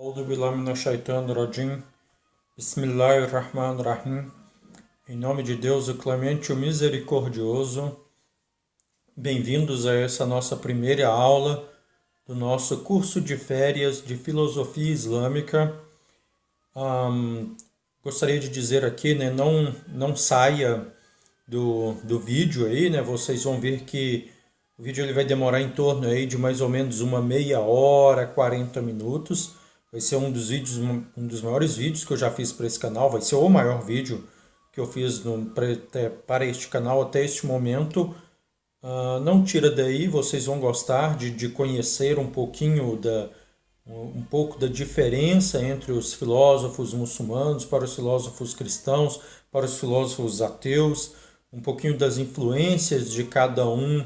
Auzu billahi mineşşeytanirracim. Bismillahirrahmanirrahim. Em nome de Deus, o clemente e o misericordioso. Bem-vindos a essa nossa primeira aula do nosso curso de férias de Filosofia Islâmica. Gostaria de dizer aqui, né, não saia do vídeo aí, né? Vocês vão ver que o vídeo ele vai demorar em torno aí de mais ou menos uma meia hora, 40 minutos. Vai ser um dos maiores vídeos que eu já fiz para esse canal. Vai ser o maior vídeo que eu fiz para este canal até este momento. Não tira daí, vocês vão gostar de conhecer um pouco da diferença entre os filósofos muçulmanos para os filósofos cristãos, para os filósofos ateus, um pouquinho das influências de cada um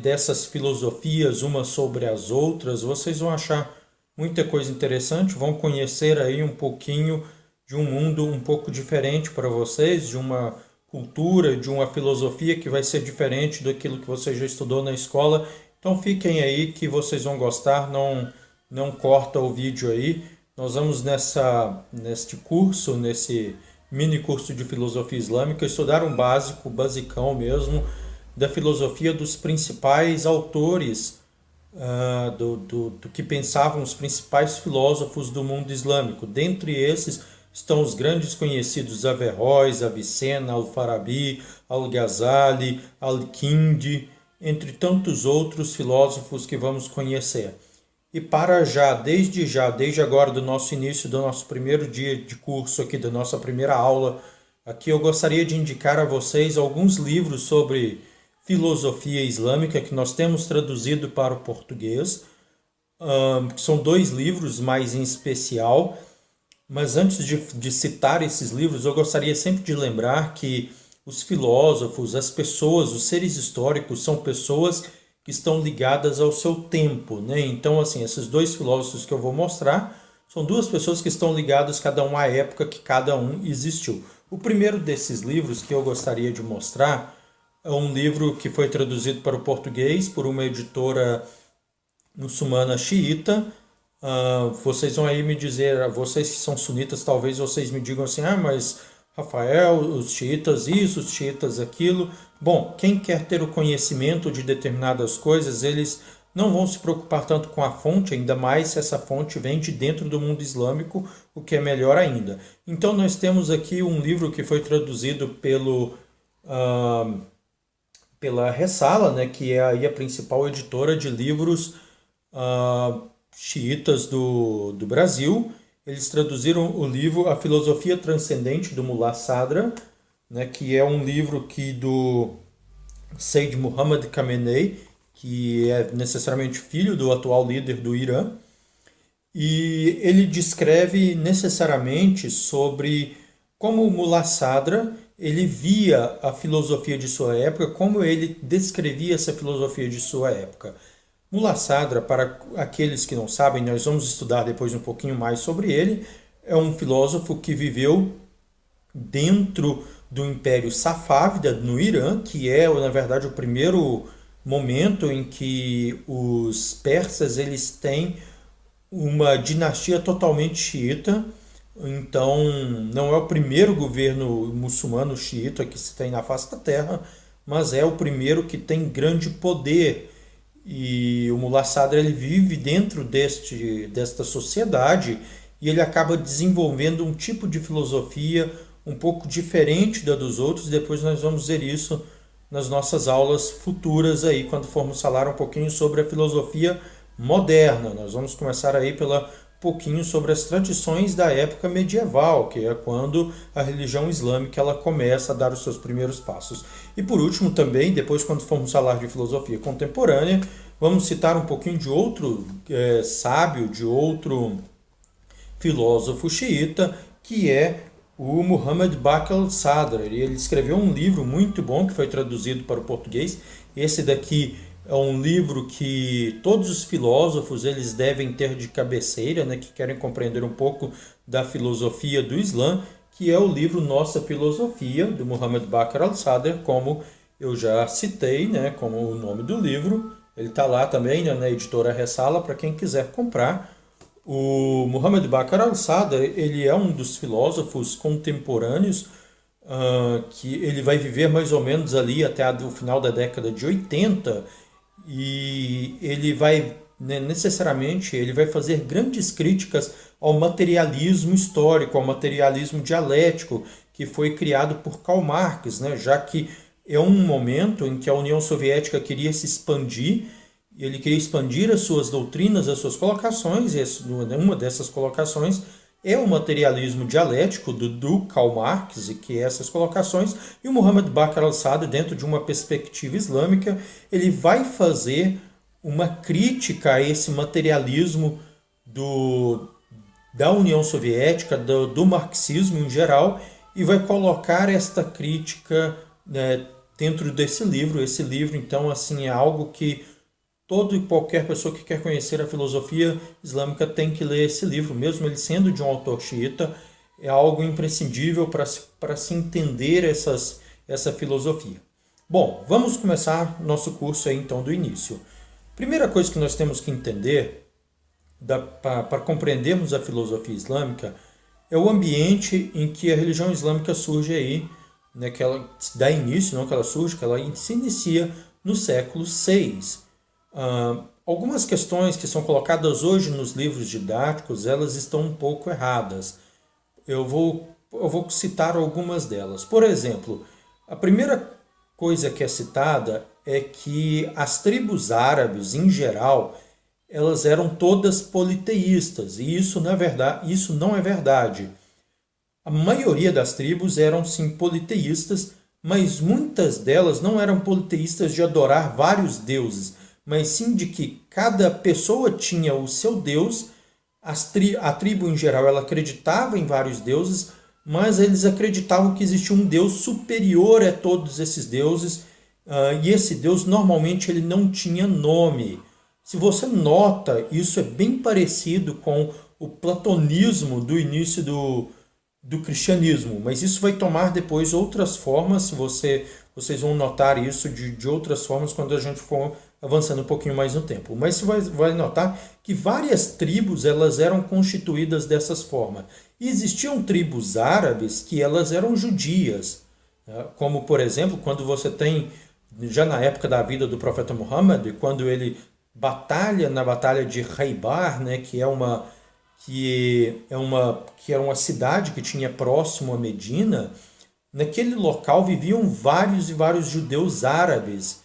dessas filosofias umas sobre as outras. Vocês vão achar muita coisa interessante, vão conhecer aí um pouquinho de um mundo um pouco diferente para vocês, de uma cultura, de uma filosofia que vai ser diferente daquilo que você já estudou na escola. Então fiquem aí que vocês vão gostar, não corta o vídeo aí. Nós vamos neste curso, nesse mini curso de filosofia islâmica, estudar um básico, basicão mesmo, da filosofia dos principais autores do que pensavam os principais filósofos do mundo islâmico. Dentre esses estão os grandes conhecidos Averroes, Avicena, Al-Farabi, Al-Ghazali, Al-Kindi, entre tantos outros filósofos que vamos conhecer. E desde agora do nosso início, do nosso primeiro dia de curso aqui, da nossa primeira aula, aqui eu gostaria de indicar a vocês alguns livros sobre filosofia islâmica que nós temos traduzido para o português. São dois livros mais em especial, mas antes de citar esses livros, eu gostaria sempre de lembrar que os filósofos, as pessoas, os seres históricos são pessoas que estão ligadas ao seu tempo, né? Então, assim, esses dois filósofos que eu vou mostrar são duas pessoas que estão ligadas cada um à época que cada um existiu. O primeiro desses livros que eu gostaria de mostrar é um livro que foi traduzido para o português por uma editora muçulmana xiita. Vocês vão aí me dizer, vocês que são sunitas, talvez vocês me digam assim, mas Rafael, os xiitas isso, os xiitas aquilo. Bom, quem quer ter o conhecimento de determinadas coisas, eles não vão se preocupar tanto com a fonte, ainda mais se essa fonte vem de dentro do mundo islâmico, o que é melhor ainda. Então nós temos aqui um livro que foi traduzido pela Ressala, né, que é aí a principal editora de livros xiitas do Brasil. Eles traduziram o livro A Filosofia Transcendente, do Mullah Sadra, né, que é um livro do Sayyid Muhammad Khamenei, que é necessariamente filho do atual líder do Irã. E ele descreve necessariamente sobre como o Mullah Sadra ele via a filosofia de sua época, como ele descrevia essa filosofia de sua época. Mullah Sadra, para aqueles que não sabem, nós vamos estudar depois um pouquinho mais sobre ele, é um filósofo que viveu dentro do Império Safávida no Irã, que é, na verdade, o primeiro momento em que os persas eles têm uma dinastia totalmente xiita. Então, não é o primeiro governo muçulmano xiita que se tem na face da terra, mas é o primeiro que tem grande poder. E o Mullah Sadr ele vive dentro desta sociedade e ele acaba desenvolvendo um tipo de filosofia um pouco diferente da dos outros. Depois nós vamos ver isso nas nossas aulas futuras aí, quando formos falar um pouquinho sobre a filosofia moderna. Nós vamos começar aí pouquinho sobre as tradições da época medieval, que é quando a religião islâmica ela começa a dar os seus primeiros passos. E por último também, depois quando formos falar de filosofia contemporânea, vamos citar um pouquinho de outro sábio, de outro filósofo xiita, que é o Muhammad Baqir al-Sadr. Ele escreveu um livro muito bom que foi traduzido para o português. Esse daqui é um livro que todos os filósofos eles devem ter de cabeceira, né, que querem compreender um pouco da filosofia do Islã, que é o livro Nossa Filosofia, do Muhammad Baqir al-Sadr, como eu já citei, né, como o nome do livro. Ele está lá também, né, na editora Ressala, para quem quiser comprar. O Muhammad Baqir al-Sadr, ele é um dos filósofos contemporâneos que ele vai viver mais ou menos ali até o final da década de 80 e ele vai, né, necessariamente, ele vai fazer grandes críticas ao materialismo histórico, ao materialismo dialético que foi criado por Karl Marx, né, já que é um momento em que a União Soviética queria se expandir, e ele queria expandir as suas doutrinas, as suas colocações, e uma dessas colocações é o materialismo dialético do Karl Marx, e que essas colocações, e o Muhammad Baqir al-Sadr, dentro de uma perspectiva islâmica, ele vai fazer uma crítica a esse materialismo do, da União Soviética, do marxismo em geral, e vai colocar esta crítica, né, dentro desse livro. Esse livro, então, assim, é algo que todo e qualquer pessoa que quer conhecer a filosofia islâmica tem que ler esse livro, mesmo ele sendo de um autor xiita, é algo imprescindível para se entender essa filosofia. Bom, vamos começar nosso curso aí então do início. Primeira coisa que nós temos que entender para compreendermos a filosofia islâmica é o ambiente em que a religião islâmica surge aí, né, que ela dá início, não que ela surge, que ela se inicia no século VI. Algumas questões que são colocadas hoje nos livros didáticos, elas estão um pouco erradas. Eu vou citar algumas delas. Por exemplo, a primeira coisa que é citada é que as tribos árabes, em geral, elas eram todas politeístas, e isso, na verdade, isso não é verdade. A maioria das tribos eram sim politeístas, mas muitas delas não eram politeístas de adorar vários deuses, mas sim de que cada pessoa tinha o seu deus. A tribo em geral ela acreditava em vários deuses, mas eles acreditavam que existia um deus superior a todos esses deuses, e esse deus normalmente ele não tinha nome. Se você nota, isso é bem parecido com o platonismo do início do cristianismo, mas isso vai tomar depois outras formas, se vocês vão notar isso de outras formas quando a gente for avançando um pouquinho mais no tempo. Mas você vai notar que várias tribos elas eram constituídas dessas formas. E existiam tribos árabes que elas eram judias, né? Como, por exemplo, quando você tem, já na época da vida do profeta Muhammad, quando ele batalha na batalha de Khaybar, né, que era uma cidade que tinha próximo a Medina. Naquele local viviam vários e vários judeus árabes.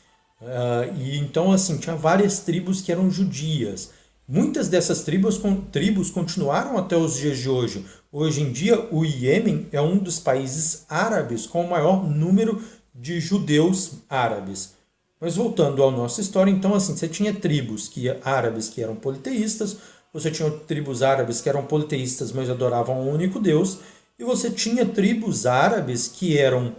E então, assim, tinha várias tribos que eram judias. Muitas dessas tribos continuaram até os dias de hoje. Hoje em dia, o Iêmen é um dos países árabes com o maior número de judeus árabes. Mas voltando à nossa história, então, assim, você tinha tribos árabes que eram politeístas, você tinha tribos árabes que eram politeístas, mas adoravam um único Deus, e você tinha tribos árabes que eram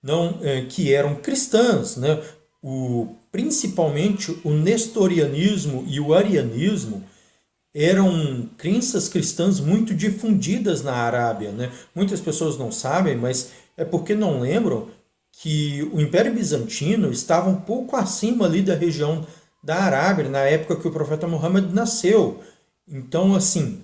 não que eram cristãs, né? Principalmente o nestorianismo e o arianismo eram crenças cristãs muito difundidas na Arábia, né? Muitas pessoas não sabem, mas é porque não lembram que o Império Bizantino estava um pouco acima ali da região da Arábia, na época que o profeta Muhammad nasceu. Então, assim,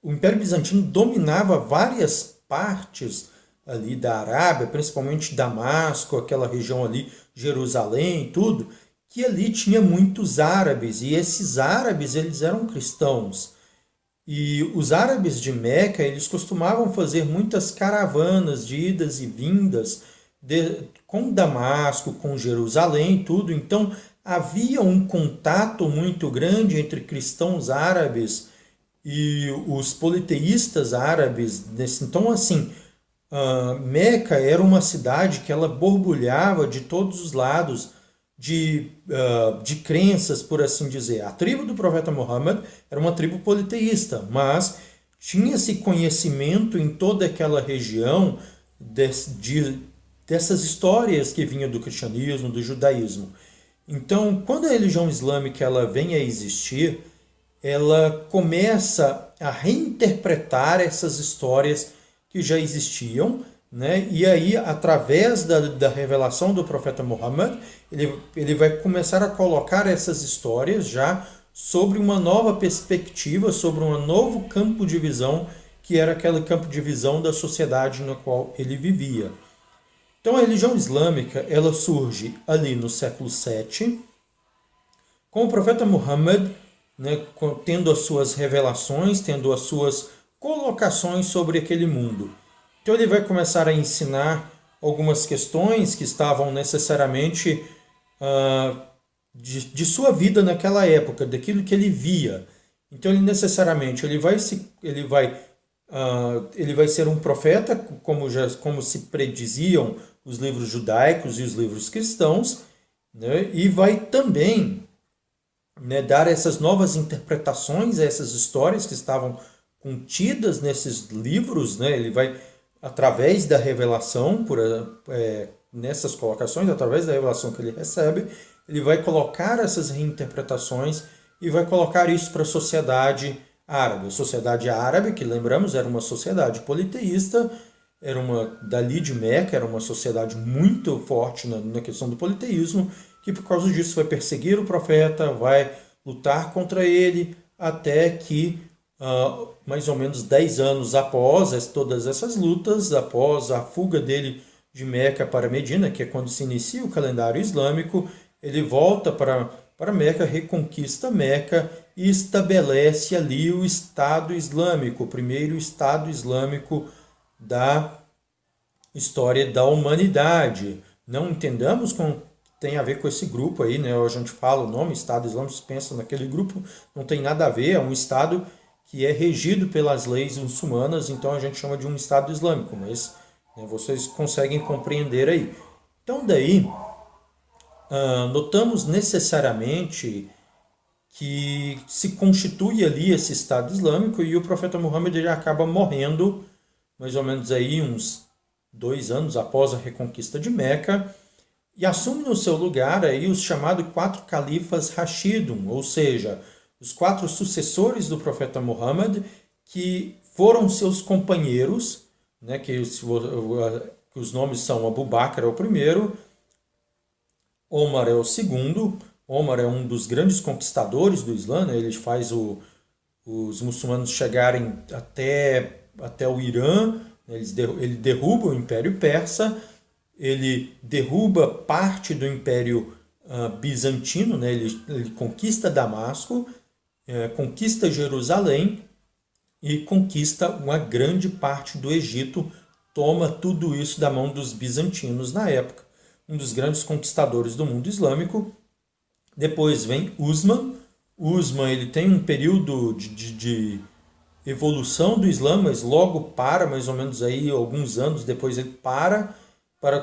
o Império Bizantino dominava várias partes ali da Arábia, principalmente Damasco, aquela região ali, Jerusalém, tudo, que ali tinha muitos árabes, e esses árabes eles eram cristãos. E os árabes de Meca, eles costumavam fazer muitas caravanas de idas e vindas com Damasco, com Jerusalém, tudo. Então havia um contato muito grande entre cristãos árabes e os politeístas árabes. Então, assim, Meca era uma cidade que ela borbulhava de todos os lados de crenças, por assim dizer. A tribo do profeta Muhammad era uma tribo politeísta, mas tinha-se conhecimento em toda aquela região dessas histórias que vinham do cristianismo, do judaísmo. Então, quando a religião islâmica ela vem a existir, ela começa a reinterpretar essas histórias que já existiam, né? E aí, através da revelação do profeta Muhammad, ele vai começar a colocar essas histórias já sobre uma nova perspectiva, sobre um novo campo de visão, que era aquele campo de visão da sociedade na qual ele vivia. Então a religião islâmica ela surge ali no século VII, com o profeta Muhammad, né, tendo as suas revelações, tendo as suas colocações sobre aquele mundo. Então ele vai começar a ensinar algumas questões que estavam necessariamente de sua vida naquela época, daquilo que ele via. Então ele necessariamente ele vai ser um profeta, como se prediziam os livros judaicos e os livros cristãos, né, e vai também, né, dar essas novas interpretações a essas histórias que estavam contidas nesses livros, né? Ele vai, através da revelação, nessas colocações, através da revelação que ele recebe, ele vai colocar essas reinterpretações e vai colocar isso para a sociedade árabe. A sociedade árabe, que lembramos, era uma sociedade politeísta, dali de Meca, era uma sociedade muito forte na questão do politeísmo, que por causa disso vai perseguir o profeta, vai lutar contra ele, até que mais ou menos 10 anos após todas essas lutas, após a fuga dele de Meca para Medina, que é quando se inicia o calendário islâmico, ele volta para Meca, reconquista Meca e estabelece ali o Estado Islâmico, o primeiro Estado Islâmico da história da humanidade. Não entendamos com tem a ver com esse grupo aí, né? A gente fala o nome Estado Islâmico, se pensa naquele grupo, não tem nada a ver, é um Estado que é regido pelas leis muçulmanas, então a gente chama de um Estado Islâmico, mas, né, vocês conseguem compreender aí. Então daí, notamos necessariamente que se constitui ali esse Estado Islâmico e o profeta Muhammad ele acaba morrendo mais ou menos aí uns 2 anos após a reconquista de Meca, e assume no seu lugar aí os chamados 4 califas Rashidun, ou seja, os 4 sucessores do profeta Muhammad, que foram seus companheiros, né, que os nomes são Abu Bakr é o primeiro, Omar é o segundo. Omar é um dos grandes conquistadores do Islã, né? Ele faz os muçulmanos chegarem até o Irã, né? Ele derruba o Império Persa, ele derruba parte do Império Bizantino, né? Ele conquista Damasco, conquista Jerusalém e conquista uma grande parte do Egito, toma tudo isso da mão dos bizantinos na época. Um dos grandes conquistadores do mundo islâmico. Depois vem Usman. Usman ele tem um período de evolução do Islã, mas logo para, mais ou menos aí alguns anos depois ele para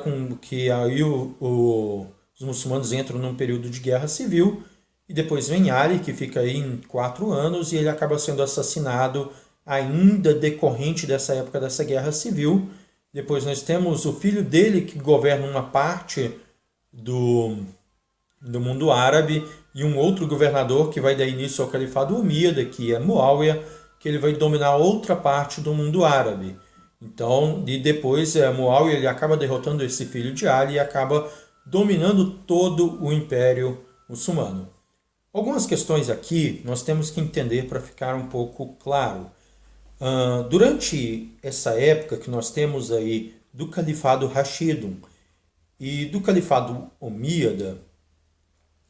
com que aí os muçulmanos entram num período de guerra civil. E depois vem Ali, que fica aí em 4 anos, e ele acaba sendo assassinado ainda decorrente dessa época dessa guerra civil. Depois nós temos o filho dele, que governa uma parte do mundo árabe, e um outro governador que vai dar início ao Califado Umíyada, que é Muawiyah, que ele vai dominar outra parte do mundo árabe. Então, e depois Muawiyah ele acaba derrotando esse filho de Ali e acaba dominando todo o Império Muçulmano. Algumas questões aqui nós temos que entender para ficar um pouco claro. Durante essa época que nós temos aí do Califado Rashidun e do Califado Omíyada,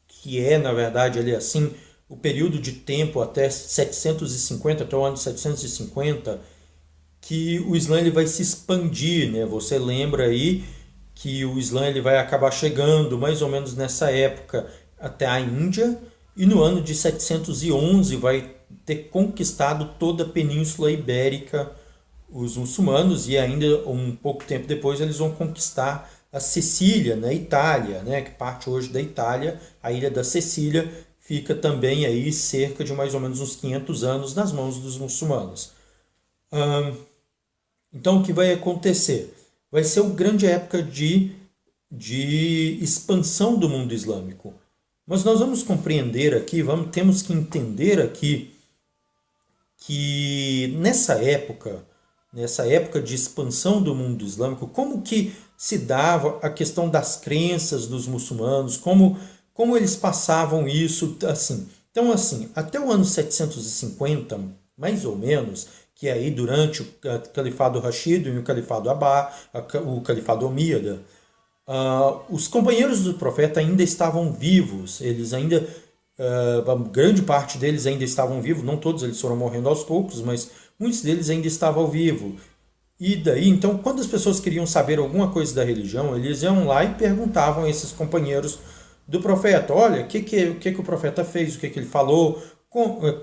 que é, na verdade, ali assim, o período de tempo até 750, até o ano 750, que o Islã ele vai se expandir, né? Você lembra aí que o Islã ele vai acabar chegando mais ou menos nessa época até a Índia, e no ano de 711 vai ter conquistado toda a Península Ibérica, os muçulmanos, e ainda um pouco tempo depois eles vão conquistar a Sicília, na Itália, né, que parte hoje da Itália, a ilha da Sicília, fica também aí cerca de mais ou menos uns 500 anos nas mãos dos muçulmanos. Então o que vai acontecer? Vai ser uma grande época de expansão do mundo islâmico. Mas nós vamos compreender aqui, temos que entender aqui que nessa época de expansão do mundo islâmico, como que se dava a questão das crenças dos muçulmanos, como eles passavam isso, assim, Então, assim, até o ano 750, mais ou menos, que é aí durante o Califado Rashido e o Califado o Califado Omíada, os companheiros do profeta ainda estavam vivos, eles ainda, grande parte deles ainda estavam vivos, não todos, eles foram morrendo aos poucos, mas muitos deles ainda estavam vivos. E daí, então, quando as pessoas queriam saber alguma coisa da religião, eles iam lá e perguntavam a esses companheiros do profeta: olha, o que o profeta fez, o que ele falou,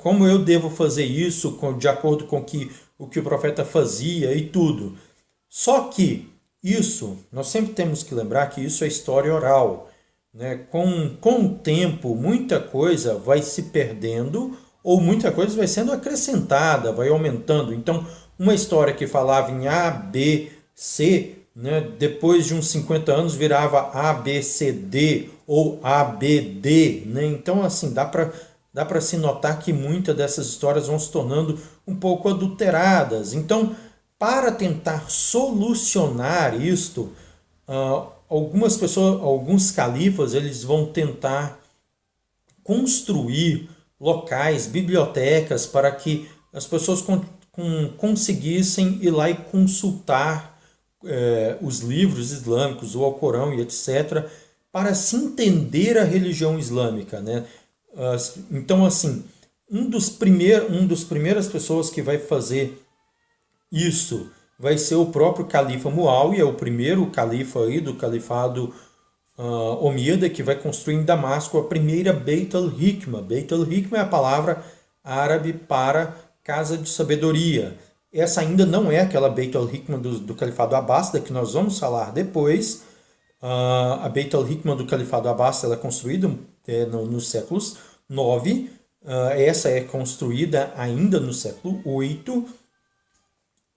como eu devo fazer isso de acordo com o que o profeta fazia e tudo. Só que isso, nós sempre temos que lembrar que isso é história oral. Né? Com o tempo, muita coisa vai se perdendo ou muita coisa vai sendo acrescentada, vai aumentando. Então, uma história que falava em A, B, C, né, depois de uns 50 anos virava A, B, C, D ou A, B, D. Né? Então, assim, dá para se notar que muitas dessas histórias vão se tornando um pouco adulteradas. Então, para tentar solucionar isto, algumas pessoas, alguns califas, eles vão tentar construir locais, bibliotecas, para que as pessoas conseguissem ir lá e consultar os livros islâmicos, o Alcorão e etc., para se entender a religião islâmica. Né? Então, assim, um dos primeiras pessoas que vai fazer isso vai ser o próprio califa Muawiyah, o primeiro califa aí do califado Omíada, que vai construir em Damasco a primeira Beit al-Hikma. Beit al-Hikma é a palavra árabe para casa de sabedoria. Essa ainda não é aquela Beit al-Hikma do califado Abbásida, que nós vamos falar depois. A Beit al-Hikma do califado Abbásida ela é construída nos séculos 9. Essa é construída ainda no século 8.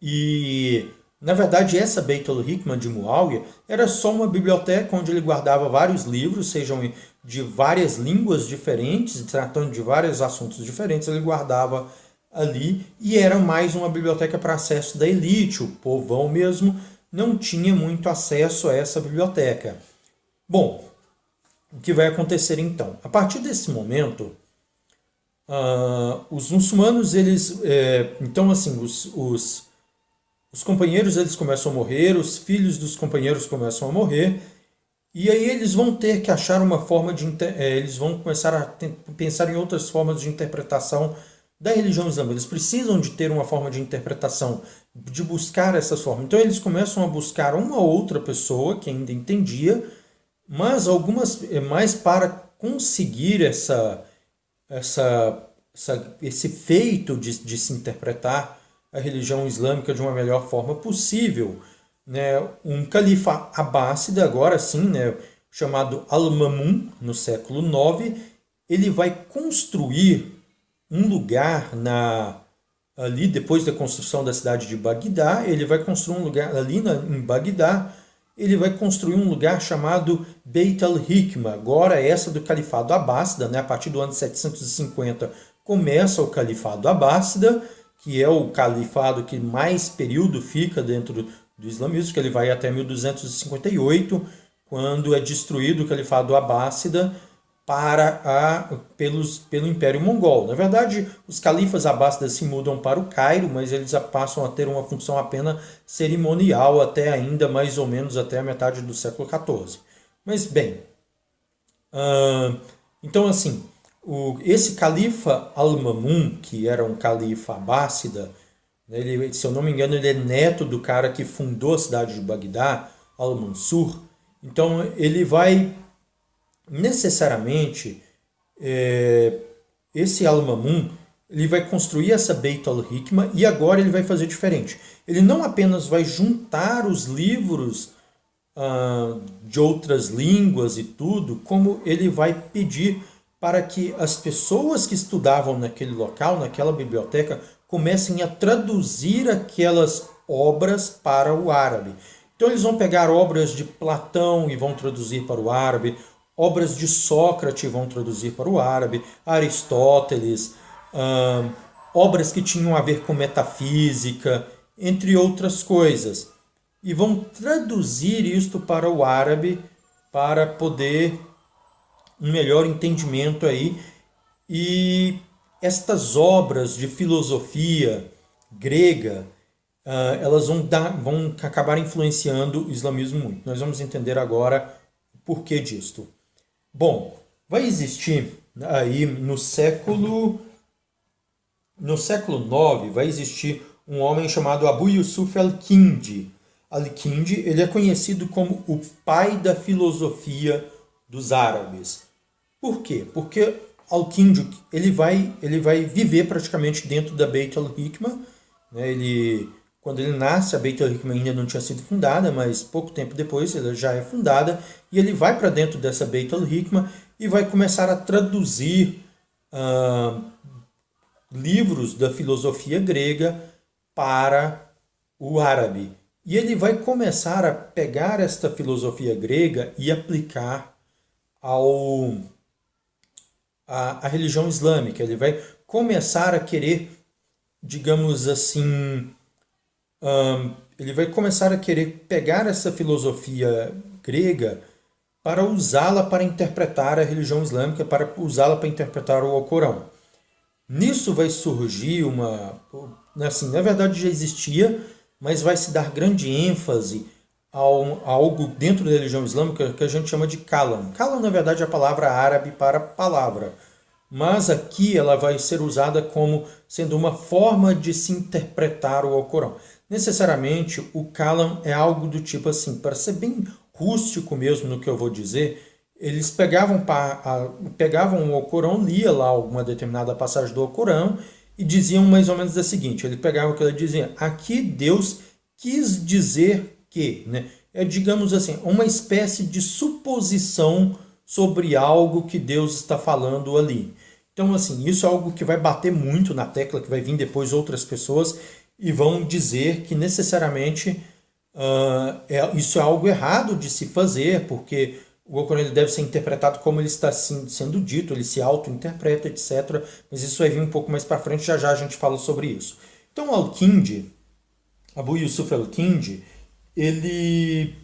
E, na verdade, essa Beit al-Hikma de Muawiyah era só uma biblioteca onde ele guardava vários livros, sejam de várias línguas diferentes, tratando de vários assuntos diferentes, ele guardava ali, e era mais uma biblioteca para acesso da elite. O povão mesmo não tinha muito acesso a essa biblioteca. Bom, o que vai acontecer então? A partir desse momento, os muçulmanos, eles, então assim, os companheiros eles começam a morrer, os filhos dos companheiros começam a morrer, e aí eles vão ter que achar uma forma eles vão começar a pensar em outras formas de interpretação da religião islâmica. Eles precisam de ter uma forma de interpretação, de buscar essas formas. Então eles começam a buscar uma outra pessoa que ainda entendia, mas mais para conseguir esse feito de se interpretar a religião islâmica de uma melhor forma possível. Né? Um califa abássida, agora sim, né, chamado Al-Mamun, no século IX, ele vai construir um lugar ali, depois da construção da cidade de Bagdá, ele vai construir um lugar ali em Bagdá, ele vai construir um lugar chamado Beit al-Hikma, agora essa do califado abássida, né? A partir do ano 750 começa o califado abássida, que é o califado que mais período fica dentro do islamismo, que ele vai até 1258, quando é destruído o califado abássida pelo Império Mongol. Na verdade, os califas abássidas se mudam para o Cairo, mas eles passam a ter uma função apenas cerimonial até ainda mais ou menos até a metade do século XIV. Mas bem, então assim, esse califa Al-Mamun, que era um califa abássida, ele, se eu não me engano, ele é neto do cara que fundou a cidade de Bagdá, Al-Mansur. Então ele vai necessariamente, esse Al-Mamun, ele vai construir essa Beit al-Hikma e agora ele vai fazer diferente. Ele não apenas vai juntar os livros de outras línguas e tudo, como ele vai pedir para que as pessoas que estudavam naquele local, naquela biblioteca, comecem a traduzir aquelas obras para o árabe. Então eles vão pegar obras de Platão e vão traduzir para o árabe, obras de Sócrates vão traduzir para o árabe, Aristóteles, obras que tinham a ver com metafísica, entre outras coisas. E vão traduzir isto para o árabe para poder um melhor entendimento aí. E estas obras de filosofia grega, elas vão acabar influenciando o islamismo muito. Nós vamos entender agora o porquê disto. Bom, vai existir aí no século IX, vai existir um homem chamado Abu Yusuf al-Kindi. Al-Kindi, ele é conhecido como o pai da filosofia dos árabes. Por quê? Porque Al-Kindi, ele vai viver praticamente dentro da Beit al-Hikmah, né? Quando ele nasce, a Beit al-Hikmah ainda não tinha sido fundada, mas pouco tempo depois ela já é fundada, e ele vai para dentro dessa Beit al-Hikmah e vai começar a traduzir livros da filosofia grega para o árabe. E ele vai começar a pegar esta filosofia grega e aplicar à religião islâmica. Ele vai começar a querer, digamos assim, ele vai começar a querer pegar essa filosofia grega para usá-la para interpretar a religião islâmica, para usá-la para interpretar o Alcorão. Nisso vai surgir assim, na verdade já existia, mas vai se dar grande ênfase a algo dentro da religião islâmica que a gente chama de kalam. Kalam, na verdade, é a palavra árabe para palavra, mas aqui ela vai ser usada como sendo uma forma de se interpretar o Alcorão. Necessariamente, o kalam é algo do tipo assim, para ser bem rústico mesmo no que eu vou dizer, eles pegavam o Alcorão, lia lá alguma determinada passagem do Alcorão e diziam mais ou menos da seguinte, ele pegava aquilo e dizia, aqui Deus quis dizer que, né? É, digamos assim, uma espécie de suposição sobre algo que Deus está falando ali. Então, assim, isso é algo que vai bater muito na tecla, que vai vir depois outras pessoas e vão dizer que necessariamente isso é algo errado de se fazer, porque o Alcorão ele deve ser interpretado como ele está sendo dito, ele se auto-interpreta, etc. Mas isso vai vir um pouco mais para frente, já já a gente fala sobre isso. Então, Al-Kindi, Abu Yusuf al-Kindi, ele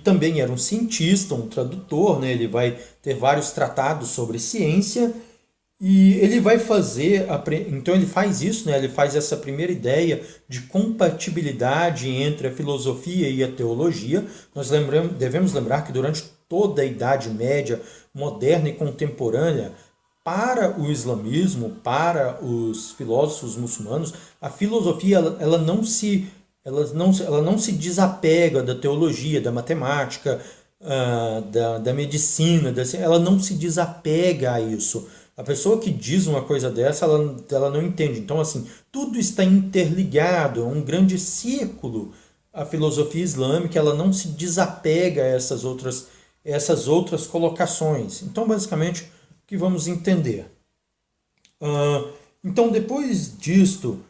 também era um cientista, um tradutor, né? Ele vai ter vários tratados sobre ciência e ele vai fazer, então ele faz isso, né? Ele faz essa primeira ideia de compatibilidade entre a filosofia e a teologia. Nós devemos lembrar que durante toda a Idade Média, moderna e contemporânea, para o islamismo, para os filósofos muçulmanos, a filosofia ela não se desapega da teologia, da matemática, da medicina, ela não se desapega a isso. A pessoa que diz uma coisa dessa, ela não entende. Então, assim, tudo está interligado, é um grande círculo. A filosofia islâmica, ela não se desapega a essas outras colocações. Então, basicamente, o que vamos entender? Então, depois disto,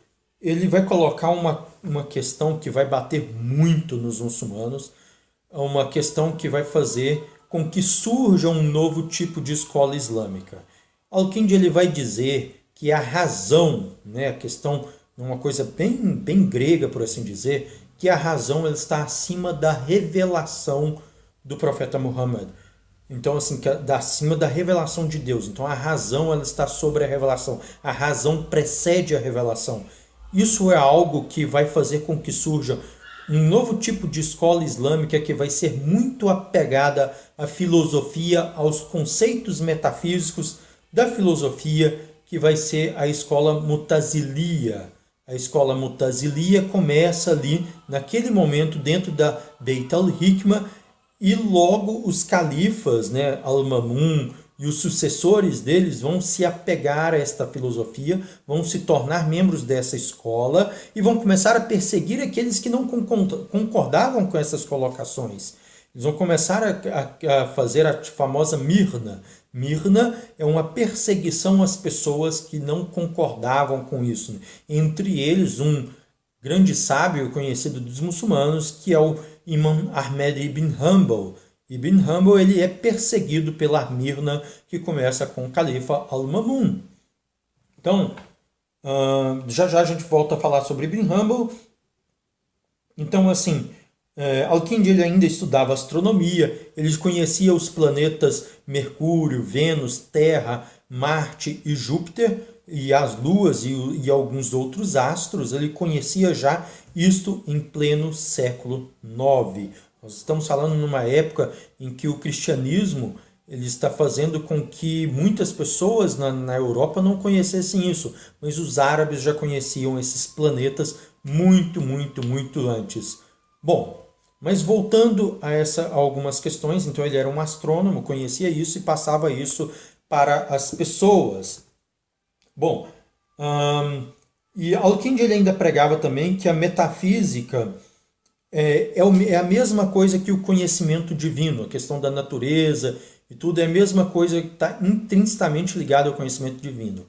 ele vai colocar uma questão que vai bater muito nos muçulmanos, uma questão que vai fazer com que surja um novo tipo de escola islâmica. Al-Kindi ele vai dizer que a razão, né, a questão, uma coisa bem grega, por assim dizer, que a razão ela está acima da revelação do profeta Muhammad. Então, assim, acima da revelação de Deus. Então, a razão ela está sobre a revelação. A razão precede a revelação. Isso é algo que vai fazer com que surja um novo tipo de escola islâmica que vai ser muito apegada à filosofia, aos conceitos metafísicos da filosofia, que vai ser a escola Mutazilia. A escola Mutazilia começa ali, naquele momento, dentro da Beit al-Hikmah, e logo os califas, né, Al-Mamun e os sucessores deles vão se apegar a esta filosofia, vão se tornar membros dessa escola e vão começar a perseguir aqueles que não concordavam com essas colocações. Eles vão começar a fazer a famosa Mirna. Mirna é uma perseguição às pessoas que não concordavam com isso, né? Entre eles, um grande sábio conhecido dos muçulmanos, que é o Imam Ahmed ibn Hanbal. Ibn Hanbal ele é perseguido pela Mirna, que começa com o califa Al-Mamun. Então, já já a gente volta a falar sobre Ibn Hanbal. Então, assim, Al-Kindi ele ainda estudava astronomia, ele conhecia os planetas Mercúrio, Vênus, Terra, Marte e Júpiter, e as luas e alguns outros astros. Ele conhecia já isto em pleno século IX. Nós estamos falando numa época em que o cristianismo ele está fazendo com que muitas pessoas na Europa não conhecessem isso, mas os árabes já conheciam esses planetas muito, muito, muito antes. Bom, mas voltando a algumas questões, então ele era um astrônomo, conhecia isso e passava isso para as pessoas. Bom, e Al-Kindi ele ainda pregava também que a metafísica é a mesma coisa que o conhecimento divino, a questão da natureza e tudo é a mesma coisa que está intrinsecamente ligada ao conhecimento divino.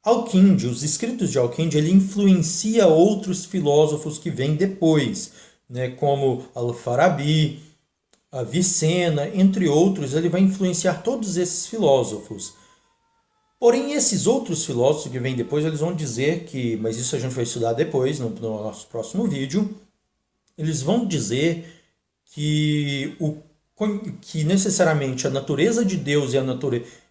Al-Kindi, os escritos de Al-Kindi, ele influencia outros filósofos que vêm depois, né, como Al-Farabi, Avicena, entre outros, ele vai influenciar todos esses filósofos. Porém, esses outros filósofos que vêm depois, eles vão dizer que, mas isso a gente vai estudar depois, no nosso próximo vídeo, eles vão dizer que, que necessariamente a natureza de Deus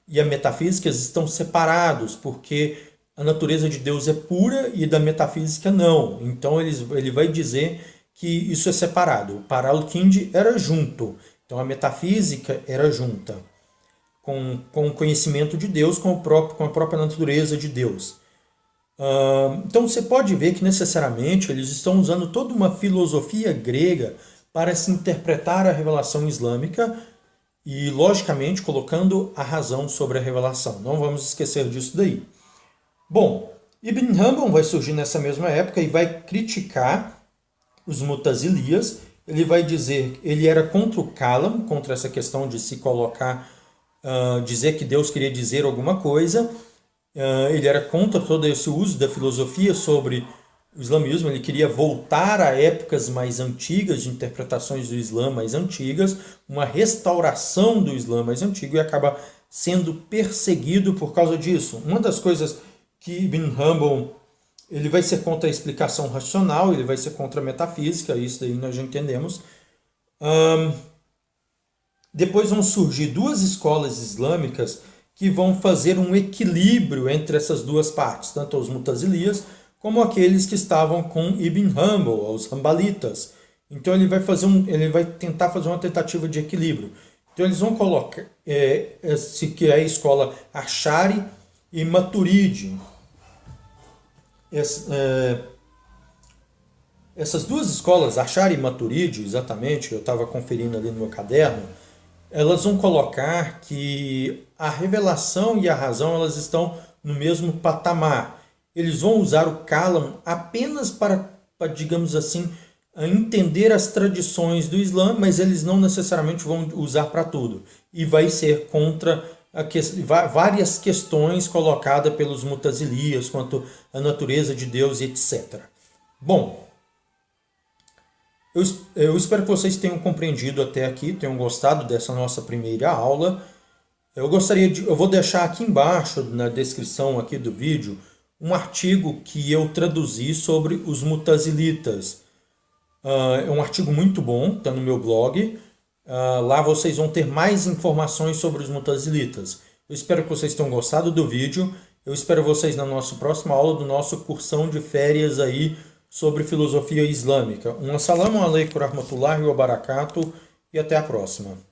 e a metafísica estão separados, porque a natureza de Deus é pura e da metafísica não. Então ele vai dizer que isso é separado. Para Al-Kindi era junto. Então a metafísica era junta com o conhecimento de Deus, com a própria natureza de Deus. Então você pode ver que necessariamente eles estão usando toda uma filosofia grega para se interpretar a revelação islâmica e, logicamente, colocando a razão sobre a revelação. Não vamos esquecer disso daí. Bom, Ibn Hanbal vai surgir nessa mesma época e vai criticar os Mutazilias. Ele vai dizer, ele era contra o Kalam, contra essa questão de se colocar, dizer que Deus queria dizer alguma coisa. Ele era contra todo esse uso da filosofia sobre o islamismo. Ele queria voltar a épocas mais antigas, de interpretações do Islã mais antigas, uma restauração do Islã mais antigo, e acaba sendo perseguido por causa disso. Uma das coisas que Ibn Hanbal ele vai ser contra a explicação racional, ele vai ser contra a metafísica, isso daí nós já entendemos. Depois vão surgir duas escolas islâmicas que vão fazer um equilíbrio entre essas duas partes, tanto os Mutazilias como aqueles que estavam com Ibn Hanbal, os Hanbalitas. Então ele vai tentar fazer uma tentativa de equilíbrio. Então eles vão colocar que é a escola Ash'ari e Maturidi. Essas duas escolas, Ash'ari e Maturidi, exatamente, eu estava conferindo ali no meu caderno, elas vão colocar que a revelação e a razão elas estão no mesmo patamar. Eles vão usar o Kalam apenas para, digamos assim, entender as tradições do Islã, mas eles não necessariamente vão usar para tudo. E vai ser contra várias questões colocadas pelos Mutazilias quanto à natureza de Deus e etc. Bom, eu espero que vocês tenham compreendido até aqui, tenham gostado dessa nossa primeira aula. Eu vou deixar aqui embaixo na descrição aqui do vídeo um artigo que eu traduzi sobre os Mutazilitas. É um artigo muito bom, está no meu blog. Lá vocês vão ter mais informações sobre os Mutazilitas. Eu espero que vocês tenham gostado do vídeo. Eu espero vocês na nossa próxima aula do nosso cursão de férias aí sobre filosofia islâmica. Assalamu alaikum warahmatullahi wabarakatuh e até a próxima.